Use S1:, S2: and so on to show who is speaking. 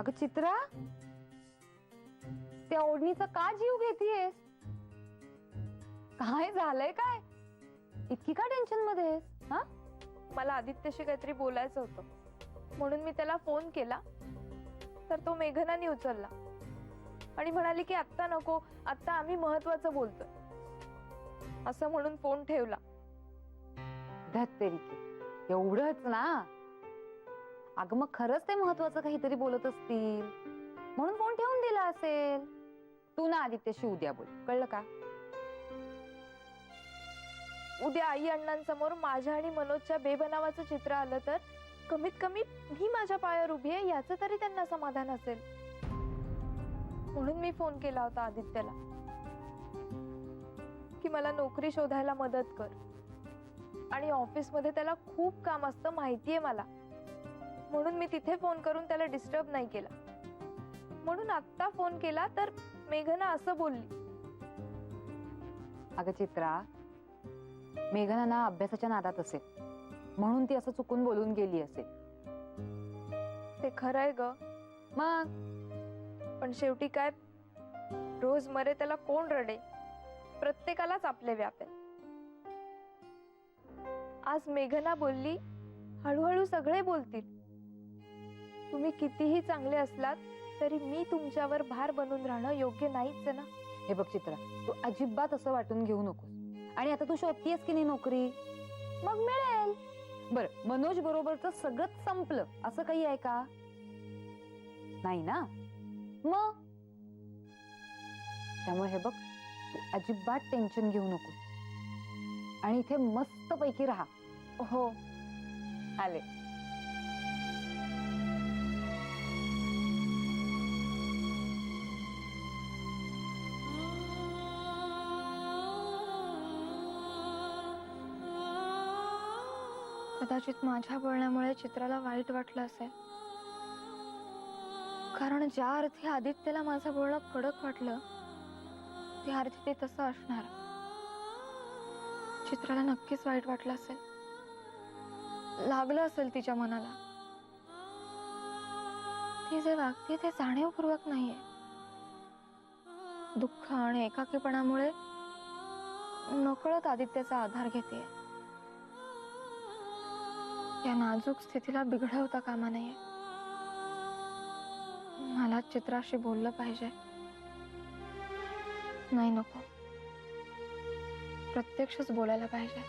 S1: अगं चित्रा, त्या ओढणीचा का जीव घेतीयेस? काय झालंय काय? इतकी का टेन्शन मध्ये आहेस? हा?
S2: मला आदित्यशी काहीतरी बोलायचं होतं, म्हणून मी त्याला फोन केला, तर तो मेघनाने उचलला आणि म्हणाली की आत्ता नको, आत्ता आम्ही महत्वाचं बोलतोय असं म्हणून फोन ठेवला.
S1: धत्तेरी की, एवढंच ना? अगं मग खरंच ते महत्वाचं काहीतरी बोलत असतील म्हणून फोन ठेवून दिला असेल. तू ना आदित्यशी उद्या बोल, कळलं का?
S2: उद्या आई अण्णांसमोर माझ्या आणि मनोजच्या बेबनावाचं चित्र आलं तर कमीत कमी मी माझ्या पायावर उभी आहे याचं तरी त्यांना समाधान असेल. म्हणून मी फोन केला होता आदित्यला की मला नोकरी शोधायला मदत कर, आणि ऑफिसमध्ये त्याला खूप काम असतं माहितीये मला, म्हणून मी तिथे फोन करून त्याला डिस्टर्ब नाही केला. म्हणून आत्ता फोन केला तर मेघना असं बोलली.
S1: अगं चित्रा, मेघना ना अभ्यासाच्या नादात असेल म्हणून ती असं चुकून बोलून गेली असेल.
S2: ते खरंय ग,
S1: मग
S2: पण शेवटी काय, रोज मरे त्याला कोण रडे, प्रत्येकालाच आपले व्याप आहे. आज मेघना बोलली, हळूहळू सगळे बोलतील. तुम्ही कितीही चांगले असलात तरी मी तुमच्यावर भार बनून राहणं योग्य नाहीच ना.
S1: हे बघ चित्रा, तू अजिबात असं वाटून घेऊ नकोस. आणि आता तू शोधतीयस की नाही नोकरी, मग मिळेल. बरं, मनोज बरोबरच सगळंच संपलं असं काही आहे का? नाही ना? मग त्यामुळे हे बघ, तू अजिबात टेन्शन घेऊ नको आणि इथे मस्त पैकी राहा.
S2: हो,
S1: आले.
S2: कदाचित माझ्या बोलण्यामुळे चित्राला वाईट वाटलं असेल, कारण ज्या अर्थी आदित्यला माझं बोलणं कडक वाटलं त्या अर्थी ते तसं असणार. चित्राला नक्कीच वाईट वाटलं असेल, लागलं असेल तिच्या मनाला. ती जे वागते ते जाणीवपूर्वक नाहीये. दुःख आणि एकाकीपणामुळे नकळत आदित्यचा आधार घेते. या नाजूक स्थितीला बिघडवता कामा नये. मला चित्राशी बोललं पाहिजे. नाही, नको, प्रत्यक्षच बोलायला पाहिजे.